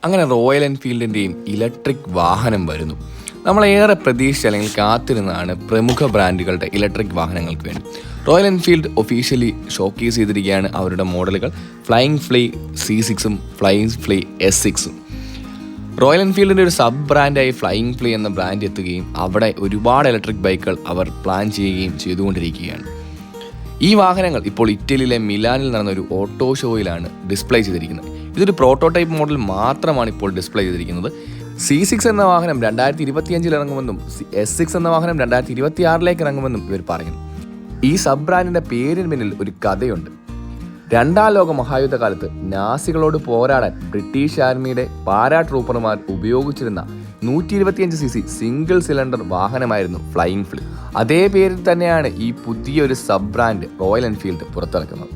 അങ്ങനെ royal എൻഫീൽഡിൻ്റെയും electric വാഹനം വരുന്നു. നമ്മളേറെ പ്രതീക്ഷിച്ച് അല്ലെങ്കിൽ കാത്തിരുന്നതാണ് പ്രമുഖ ബ്രാൻഡുകളുടെ ഇലക്ട്രിക് വാഹനങ്ങൾക്ക് വേണ്ടി. റോയൽ എൻഫീൽഡ് ഒഫീഷ്യലി ഷോക്കേസ് ചെയ്തിരിക്കുകയാണ് അവരുടെ മോഡലുകൾ ഫ്ലൈയിങ് ഫ്ലീ C6-ഉം ഫ്ലൈയിങ് ഫ്ലീ S6-ഉം. റോയൽ എൻഫീൽഡിൻ്റെ ഒരു സബ് ബ്രാൻഡായി ഫ്ലൈയിങ് ഫ്ലീ എന്ന ബ്രാൻഡ് എത്തുകയും അവിടെ ഒരുപാട് ഇലക്ട്രിക് ബൈക്കുകൾ അവർ പ്ലാൻ ചെയ്യുകയും ചെയ്തുകൊണ്ടിരിക്കുകയാണ്. ഈ വാഹനങ്ങൾ ഇപ്പോൾ ഇറ്റലിയിലെ മിലാനിൽ നടന്ന ഒരു ഓട്ടോ ഷോയിലാണ് ഡിസ്പ്ലേ ചെയ്തിരിക്കുന്നത്. ഇതൊരു പ്രോട്ടോടൈപ്പ് മോഡൽ മാത്രമാണ് ഇപ്പോൾ ഡിസ്പ്ലേ ചെയ്തിരിക്കുന്നത്. C6 എന്ന വാഹനം 2025 ഇറങ്ങുമെന്നും S6 എന്ന വാഹനം 2026 ഇറങ്ങുമെന്നും ഇവർ പറയുന്നു. ഈ സബ് ബ്രാൻഡിൻ്റെ പേരിന് പിന്നിൽ ഒരു കഥയുണ്ട്. രണ്ടാം ലോക മഹായുദ്ധകാലത്ത് നാസികളോട് പോരാടാൻ ബ്രിട്ടീഷ് ആർമിയുടെ പാരാട്രൂപ്പർമാർ ഉപയോഗിച്ചിരുന്ന 125cc സിംഗിൾ സിലിണ്ടർ വാഹനമായിരുന്നു ഫ്ലൈയിങ് ഫ്ലീ. അതേ പേരിൽ തന്നെയാണ് ഈ പുതിയൊരു സബ് ബ്രാൻഡ് റോയൽ എൻഫീൽഡ് പുറത്തിറക്കുന്നത്.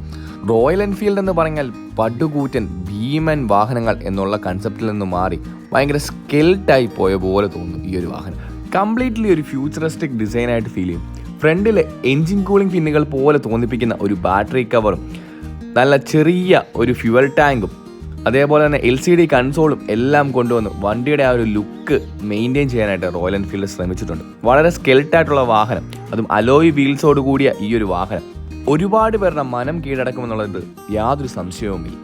റോയൽ എൻഫീൽഡ് എന്ന് പറഞ്ഞാൽ പടുകൂറ്റൻ ഭീമൻ വാഹനങ്ങൾ എന്നുള്ള കൺസെപ്റ്റിൽ നിന്ന് മാറി ഭയങ്കര സ്കെൽറ്റായി പോയ പോലെ തോന്നുന്നു ഈ ഒരു വാഹനം. കംപ്ലീറ്റ്ലി ഒരു ഫ്യൂച്ചറിസ്റ്റിക് ഡിസൈനായിട്ട് ഫീൽ ചെയ്യും. ഫ്രണ്ടിലെ എൻജിൻ കൂളിംഗ് പിന്നുകൾ പോലെ തോന്നിപ്പിക്കുന്ന ഒരു ബാറ്ററി കവറും നല്ല ചെറിയ ഒരു ഫ്യുവൽ ടാങ്കും അതേപോലെ തന്നെ LCD കൺസോളും എല്ലാം കൊണ്ടുവന്ന് വണ്ടിയുടെ ആ ഒരു ലുക്ക് മെയിൻറ്റെയിൻ ചെയ്യാനായിട്ട് റോയൽ എൻഫീൽഡ് ശ്രമിച്ചിട്ടുണ്ട്. വളരെ സ്കെൽറ്റായിട്ടുള്ള വാഹനം, അതും അലോയ് വീൽസോട് കൂടിയ ഈ ഒരു വാഹനം ഒരുപാട് പേരുടെ മനം കീഴടക്കുമെന്നുള്ളത് യാതൊരു സംശയവുമില്ല.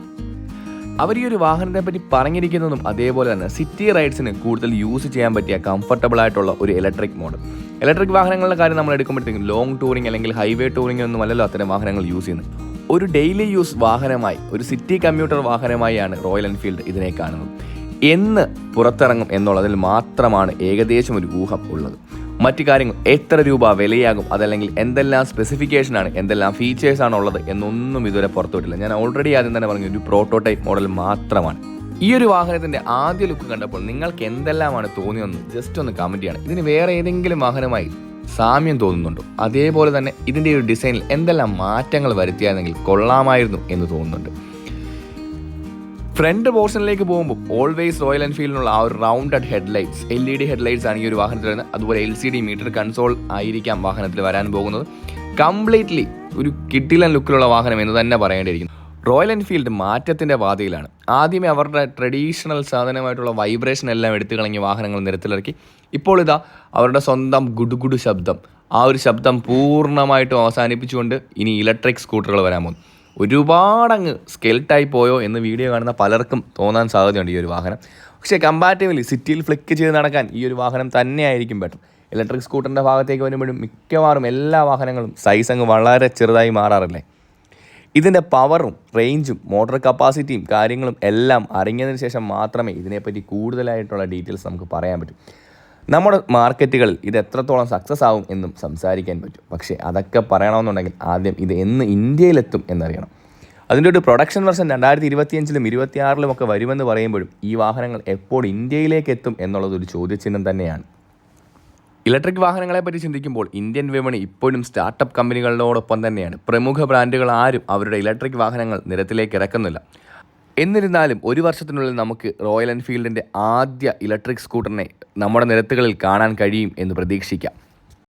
അവർ ഈ ഒരു വാഹനത്തെ പറ്റി പറഞ്ഞിരിക്കുന്നതും അതേപോലെ തന്നെ സിറ്റി റൈഡ്സിന് കൂടുതൽ യൂസ് ചെയ്യാൻ പറ്റിയ കംഫർട്ടബിൾ ആയിട്ടുള്ള ഒരു ഇലക്ട്രിക് മോഡൽ. ഇലക്ട്രിക് വാഹനങ്ങളുടെ കാര്യം നമ്മൾ എടുക്കുമ്പോഴത്തേക്കും ലോങ് ടൂറിംഗ് അല്ലെങ്കിൽ ഹൈവേ ടൂറിംഗ് ഒന്നും അല്ലല്ലോ അത്തരം വാഹനങ്ങൾ യൂസ് ചെയ്യുന്നത്. ഒരു ഡെയിലി യൂസ് വാഹനമായി, ഒരു സിറ്റി കമ്മ്യൂട്ടർ വാഹനമായാണ് റോയൽ എൻഫീൽഡ് ഇതിനെ കാണുന്നത്. എന്ന് പുറത്തിറങ്ങും എന്നുള്ളതിൽ മാത്രമാണ് ഏകദേശം ഒരു ഊഹം ഉള്ളത്. മറ്റു കാര്യങ്ങൾ എത്ര രൂപ വിലയാകും, അതല്ലെങ്കിൽ എന്തെല്ലാം സ്പെസിഫിക്കേഷനാണ്, എന്തെല്ലാം ഫീച്ചേഴ്സാണ് ഉള്ളത് എന്നൊന്നും ഇതുവരെ പുറത്തുവിട്ടില്ല. ഞാൻ ഓൾറെഡി ആദ്യം തന്നെ പറഞ്ഞു, ഒരു പ്രോട്ടോടൈപ്പ് മോഡൽ മാത്രമാണ്. ഈ ഒരു വാഹനത്തിൻ്റെ ആദ്യ ലുക്ക് കണ്ടപ്പോൾ നിങ്ങൾക്ക് എന്തെല്ലാമാണ് തോന്നിയെന്ന് ജസ്റ്റ് ഒന്ന് കമൻറ്റ് ചെയ്യണം. ഇതിന് വേറെ ഏതെങ്കിലും വാഹനമായി സാമ്യം തോന്നുന്നുണ്ടോ? അതേപോലെ തന്നെ ഇതിൻ്റെ ഒരു ഡിസൈനിൽ എന്തെല്ലാം മാറ്റങ്ങൾ വരുത്തിയായിരുന്നെങ്കിൽ കൊള്ളാമായിരുന്നു എന്ന് തോന്നുന്നുണ്ട്. ഫ്രണ്ട് പോർഷനിലേക്ക് പോകുമ്പോൾ ഓൾവേസ് റോയൽ എൻഫീൽഡിനുള്ള ആ ഒരു റൗണ്ടഡ് ഹെഡ്ലൈറ്റ്സ്, LED ഹെഡ്ലൈറ്റ്സ് ആണ് ഈ ഒരു വാഹനത്തിൽ വരുന്നത്. അതുപോലെ LCD മീറ്റർ കൺസോൾ ആയിരിക്കാം വാഹനത്തിൽ വരാൻ പോകുന്നത്. കംപ്ലീറ്റ്ലി ഒരു കിടിലൻ ലുക്കിലുള്ള വാഹനം എന്ന് തന്നെ പറയേണ്ടിയിരിക്കുന്നു. റോയൽ എൻഫീൽഡ് മാറ്റത്തിൻ്റെ പാതയിലാണ്. ആദ്യമേ അവരുടെ ട്രഡീഷണൽ സാധനമായിട്ടുള്ള വൈബ്രേഷൻ എല്ലാം എടുത്തു കളഞ്ഞ് വാഹനങ്ങൾ നിരത്തിലിറക്കി. ഇപ്പോൾ ഇതാ അവരുടെ സ്വന്തം ഗുഡുഗുഡു ശബ്ദം, ആ ഒരു ശബ്ദം പൂർണ്ണമായിട്ടും അവസാനിപ്പിച്ചുകൊണ്ട് ഇനി ഇലക്ട്രിക് സ്കൂട്ടറുകൾ വരാൻ പോകുന്നു. ഒരുപാടങ്ങ് സ്കെൽറ്റായി പോയോ എന്ന് വീഡിയോ കാണുന്ന പലർക്കും തോന്നാൻ സാധ്യതയുണ്ട് ഈ ഒരു വാഹനം. പക്ഷേ കമ്പാരിറ്റീവ്ലി സിറ്റിയിൽ ഫ്ലിക്ക് ചെയ്ത് നടക്കാൻ ഈ ഒരു വാഹനം തന്നെയായിരിക്കും ബെറ്റർ. ഇലക്ട്രിക് സ്കൂട്ടറിൻ്റെ ഭാഗത്തേക്ക് വരുമ്പോഴും മിക്കവാറും എല്ലാ വാഹനങ്ങളും സൈസ് അങ്ങ് വളരെ ചെറുതായി മാറാറില്ലേ. ഇതിൻ്റെ പവറും റേഞ്ചും മോട്ടോർ കപ്പാസിറ്റിയും കാര്യങ്ങളും എല്ലാം അറിഞ്ഞതിന് ശേഷം മാത്രമേ ഇതിനെപ്പറ്റി കൂടുതലായിട്ടുള്ള ഡീറ്റെയിൽസ് നമുക്ക് പറയാൻ പറ്റൂ. നമ്മുടെ മാർക്കറ്റുകളിൽ ഇത് എത്രത്തോളം സക്സസ് ആവും എന്നും സംസാരിക്കാൻ പറ്റും. പക്ഷേ അതൊക്കെ പറയണമെന്നുണ്ടെങ്കിൽ ആദ്യം ഇത് എന്ന് ഇന്ത്യയിലെത്തും എന്നറിയണം. അതിൻ്റെ ഒരു പ്രൊഡക്ഷൻ വെർഷൻ 2025-ലും 2026-ലും ഒക്കെ വരുമെന്ന് പറയുമ്പോഴും ഈ വാഹനങ്ങൾ എപ്പോൾ ഇന്ത്യയിലേക്ക് എത്തും എന്നുള്ളത് ഒരു ചോദ്യചിഹ്നം തന്നെയാണ്. ഇലക്ട്രിക് വാഹനങ്ങളെ പറ്റി ചിന്തിക്കുമ്പോൾ ഇന്ത്യൻ വിപണി ഇപ്പോഴും സ്റ്റാർട്ടപ്പ് കമ്പനികളോടൊപ്പം തന്നെയാണ്. പ്രമുഖ ബ്രാൻഡുകൾ ആരും അവരുടെ ഇലക്ട്രിക് വാഹനങ്ങൾ നിരത്തിലേക്ക് ഇറക്കുന്നില്ല. എന്നിരുന്നാലും ഒരു വർഷത്തിനുള്ളിൽ നമുക്ക് റോയൽ എൻഫീൽഡിൻ്റെ ആദ്യ ഇലക്ട്രിക് സ്കൂട്ടറിനെ നമ്മുടെ നിരത്തുകളിൽ കാണാൻ കഴിയും എന്ന് പ്രതീക്ഷിക്കാം.